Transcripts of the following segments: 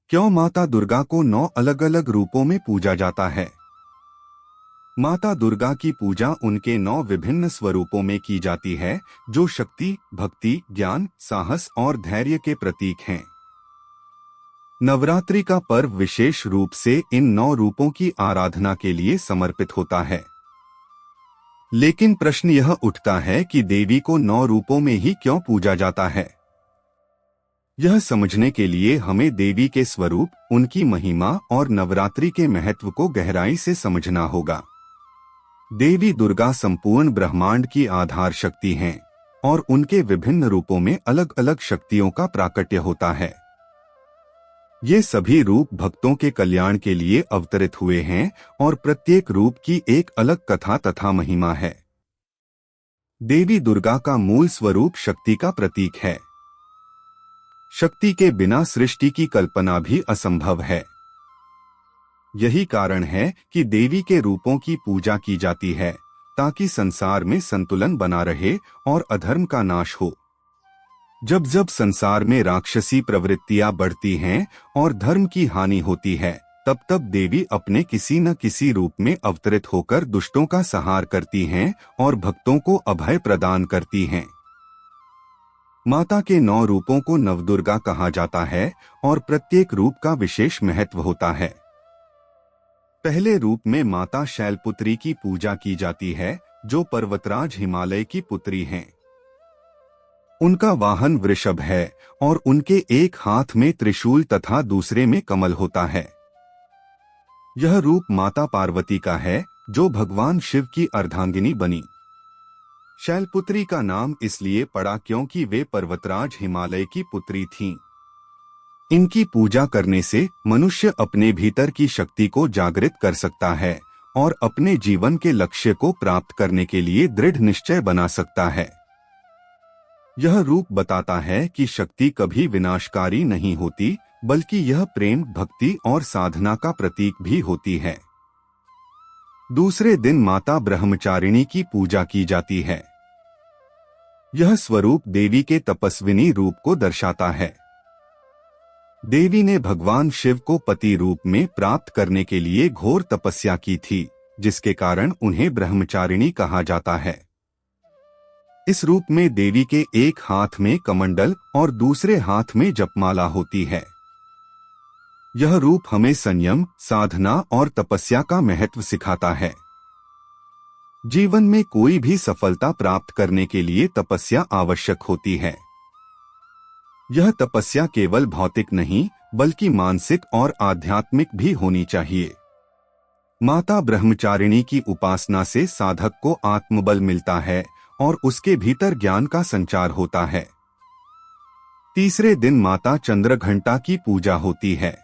क्यों माता दुर्गा को 9 अलग अलग रूपों में पूजा जाता है? माता दुर्गा की पूजा उनके 9 विभिन्न स्वरूपों में की जाती है, जो शक्ति, भक्ति, ज्ञान, साहस और धैर्य के प्रतीक हैं। नवरात्रि का पर्व विशेष रूप से इन 9 रूपों की आराधना के लिए समर्पित होता है। लेकिन प्रश्न यह उठता है कि देवी को 9 रूपों में ही क्यों पूजा जाता है? यह समझने के लिए हमें देवी के स्वरूप, उनकी महिमा और नवरात्रि के महत्व को गहराई से समझना होगा। देवी दुर्गा संपूर्ण ब्रह्मांड की आधार शक्ति हैं और उनके विभिन्न रूपों में अलग अलग शक्तियों का प्राकट्य होता है। ये सभी रूप भक्तों के कल्याण के लिए अवतरित हुए हैं और प्रत्येक रूप की एक अलग कथा तथा महिमा है। देवी दुर्गा का मूल स्वरूप शक्ति का प्रतीक है। शक्ति के बिना सृष्टि की कल्पना भी असंभव है। यही कारण है कि देवी के रूपों की पूजा की जाती है, ताकि संसार में संतुलन बना रहे और अधर्म का नाश हो। जब जब संसार में राक्षसी प्रवृत्तियां बढ़ती हैं और धर्म की हानि होती है, तब तब देवी अपने किसी न किसी रूप में अवतरित होकर दुष्टों का संहार करती हैं और भक्तों को अभय प्रदान करती हैं। माता के 9 रूपों को नवदुर्गा कहा जाता है और प्रत्येक रूप का विशेष महत्व होता है। पहले रूप में माता शैलपुत्री की पूजा की जाती है, जो पर्वतराज हिमालय की पुत्री हैं। उनका वाहन वृषभ है और उनके एक हाथ में त्रिशूल तथा दूसरे में कमल होता है। यह रूप माता पार्वती का है, जो भगवान शिव की अर्धांगिनी बनी। शैलपुत्री का नाम इसलिए पड़ा क्योंकि वे पर्वतराज हिमालय की पुत्री थीं। इनकी पूजा करने से मनुष्य अपने भीतर की शक्ति को जागृत कर सकता है और अपने जीवन के लक्ष्य को प्राप्त करने के लिए दृढ़ निश्चय बना सकता है। यह रूप बताता है कि शक्ति कभी विनाशकारी नहीं होती, बल्कि यह प्रेम, भक्ति और साधना का प्रतीक भी होती है। दूसरे दिन माता ब्रह्मचारिणी की पूजा की जाती है। यह स्वरूप देवी के तपस्विनी रूप को दर्शाता है। देवी ने भगवान शिव को पति रूप में प्राप्त करने के लिए घोर तपस्या की थी, जिसके कारण उन्हें ब्रह्मचारिणी कहा जाता है। इस रूप में देवी के एक हाथ में कमंडल और दूसरे हाथ में जपमाला होती है। यह रूप हमें संयम, साधना और तपस्या का महत्व सिखाता है। जीवन में कोई भी सफलता प्राप्त करने के लिए तपस्या आवश्यक होती है। यह तपस्या केवल भौतिक नहीं, बल्कि मानसिक और आध्यात्मिक भी होनी चाहिए। माता ब्रह्मचारिणी की उपासना से साधक को आत्मबल मिलता है और उसके भीतर ज्ञान का संचार होता है। तीसरे दिन माता चंद्रघंटा की पूजा होती है।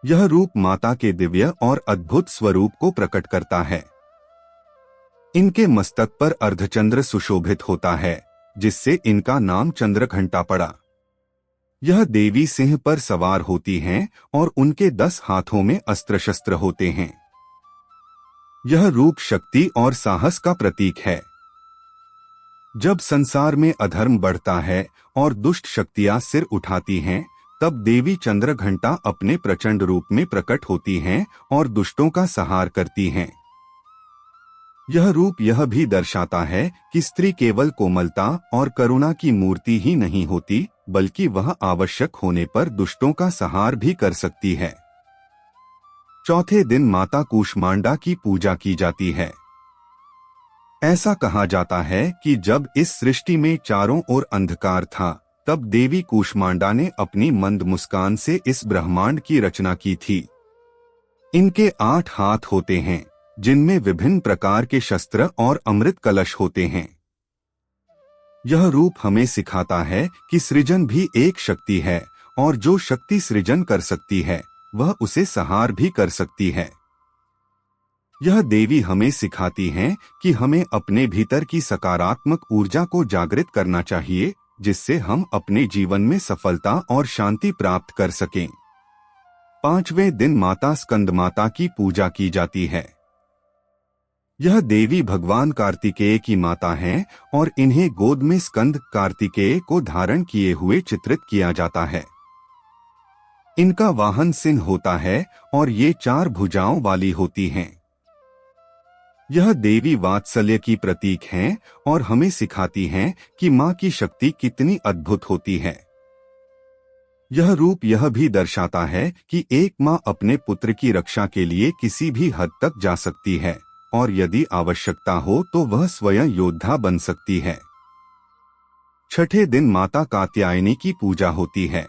यह रूप माता के दिव्य और अद्भुत स्वरूप को प्रकट करता है। इनके मस्तक पर अर्धचंद्र सुशोभित होता है, जिससे इनका नाम चंद्रघंटा पड़ा। यह देवी सिंह पर सवार होती हैं और उनके 10 हाथों में अस्त्र शस्त्र होते हैं। यह रूप शक्ति और साहस का प्रतीक है। जब संसार में अधर्म बढ़ता है और दुष्ट शक्तियां सिर उठाती हैं, तब देवी चंद्रघंटा अपने प्रचंड रूप में प्रकट होती हैं और दुष्टों का संहार करती हैं। यह रूप यह भी दर्शाता है कि स्त्री केवल कोमलता और करुणा की मूर्ति ही नहीं होती, बल्कि वह आवश्यक होने पर दुष्टों का संहार भी कर सकती है। चौथे दिन माता कूष्मांडा की पूजा की जाती है। ऐसा कहा जाता है कि जब इस सृष्टि में चारों ओर अंधकार था, तब देवी कूष्मांडा ने अपनी मंद मुस्कान से इस ब्रह्मांड की रचना की थी। इनके 8 हाथ होते हैं, जिनमें विभिन्न प्रकार के शस्त्र और अमृत कलश होते हैं। यह रूप हमें सिखाता है कि सृजन भी एक शक्ति है और जो शक्ति सृजन कर सकती है, वह उसे संहार भी कर सकती है। यह देवी हमें सिखाती हैं कि हमें अपने भीतर की सकारात्मक ऊर्जा को जागृत करना चाहिए, जिससे हम अपने जीवन में सफलता और शांति प्राप्त कर सकें। 5वें दिन माता स्कंदमाता की पूजा की जाती है। यह देवी भगवान कार्तिकेय की माता हैं और इन्हें गोद में स्कंद कार्तिकेय को धारण किए हुए चित्रित किया जाता है। इनका वाहन सिंह होता है और ये 4 भुजाओं वाली होती हैं। यह देवी वात्सल्य की प्रतीक हैं और हमें सिखाती हैं कि माँ की शक्ति कितनी अद्भुत होती है। यह रूप यह भी दर्शाता है कि एक माँ अपने पुत्र की रक्षा के लिए किसी भी हद तक जा सकती है और यदि आवश्यकता हो तो वह स्वयं योद्धा बन सकती है। छठे दिन माता कात्यायनी की पूजा होती है।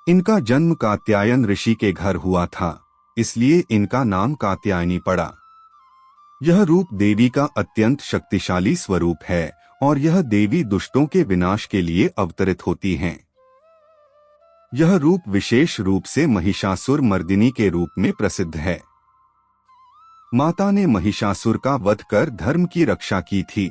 इनका जन्म कात्यायन ऋषि के घर हुआ था, इसलिए इनका नाम कात्यायनी पड़ा। यह रूप देवी का अत्यंत शक्तिशाली स्वरूप है और यह देवी दुष्टों के विनाश के लिए अवतरित होती हैं। यह रूप विशेष रूप से महिषासुर मर्दिनी के रूप में प्रसिद्ध है। माता ने महिषासुर का वध कर धर्म की रक्षा की थी।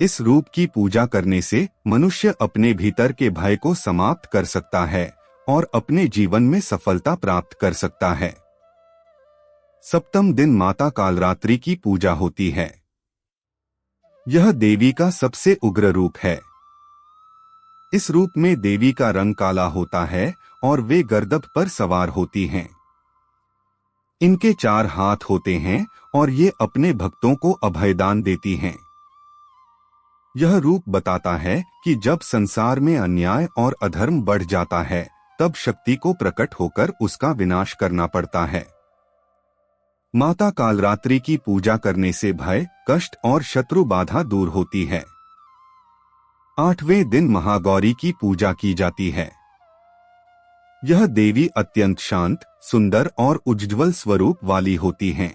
इस रूप की पूजा करने से मनुष्य अपने भीतर के भय को समाप्त कर सकता है और अपने जीवन में सफलता प्राप्त कर सकता है। सप्तम दिन माता कालरात्रि की पूजा होती है। यह देवी का सबसे उग्र रूप है। इस रूप में देवी का रंग काला होता है और वे गर्दभ पर सवार होती हैं। इनके 4 हाथ होते हैं और ये अपने भक्तों को अभयदान देती हैं। यह रूप बताता है कि जब संसार में अन्याय और अधर्म बढ़ जाता है तब शक्ति को प्रकट होकर उसका विनाश करना पड़ता है। माता कालरात्रि की पूजा करने से भय, कष्ट और शत्रु बाधा दूर होती है। 8वें दिन महागौरी की पूजा की जाती है। यह देवी अत्यंत शांत, सुंदर और उज्ज्वल स्वरूप वाली होती हैं।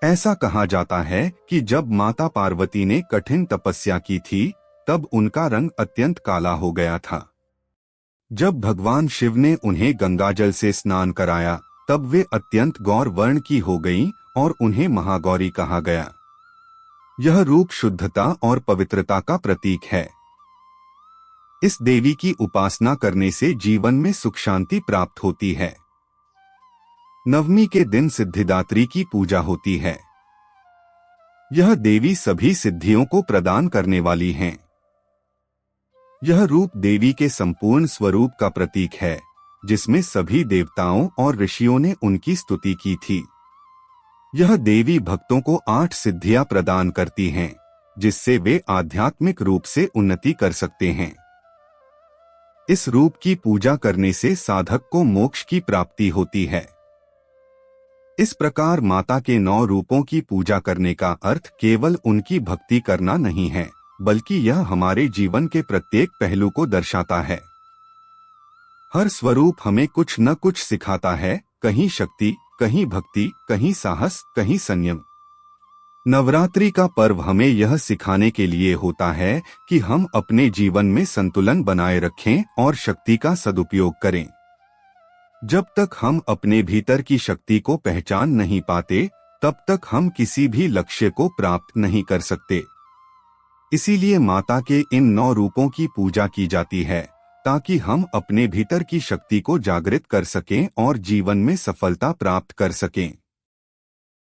ऐसा कहा जाता है कि जब माता पार्वती ने कठिन तपस्या की थी तब उनका रंग अत्यंत काला हो गया था। जब भगवान शिव ने उन्हें गंगाजल से स्नान कराया तब वे अत्यंत गौर वर्ण की हो गईं और उन्हें महागौरी कहा गया। यह रूप शुद्धता और पवित्रता का प्रतीक है। इस देवी की उपासना करने से जीवन में सुख शांति प्राप्त होती है। नवमी के दिन सिद्धिदात्री की पूजा होती है। यह देवी सभी सिद्धियों को प्रदान करने वाली हैं। यह रूप देवी के संपूर्ण स्वरूप का प्रतीक है, जिसमें सभी देवताओं और ऋषियों ने उनकी स्तुति की थी। यह देवी भक्तों को 8 सिद्धियां प्रदान करती हैं, जिससे वे आध्यात्मिक रूप से उन्नति कर सकते हैं। इस रूप की पूजा करने से साधक को मोक्ष की प्राप्ति होती है। इस प्रकार माता के 9 रूपों की पूजा करने का अर्थ केवल उनकी भक्ति करना नहीं है, बल्कि यह हमारे जीवन के प्रत्येक पहलू को दर्शाता है। हर स्वरूप हमें कुछ न कुछ सिखाता है, कहीं शक्ति, कहीं भक्ति, कहीं साहस, कहीं संयम। नवरात्रि का पर्व हमें यह सिखाने के लिए होता है कि हम अपने जीवन में संतुलन बनाए रखें और शक्ति का सदुपयोग करें। जब तक हम अपने भीतर की शक्ति को पहचान नहीं पाते, तब तक हम किसी भी लक्ष्य को प्राप्त नहीं कर सकते। इसीलिए माता के इन 9 रूपों की पूजा की जाती है, ताकि हम अपने भीतर की शक्ति को जागृत कर सकें और जीवन में सफलता प्राप्त कर सकें।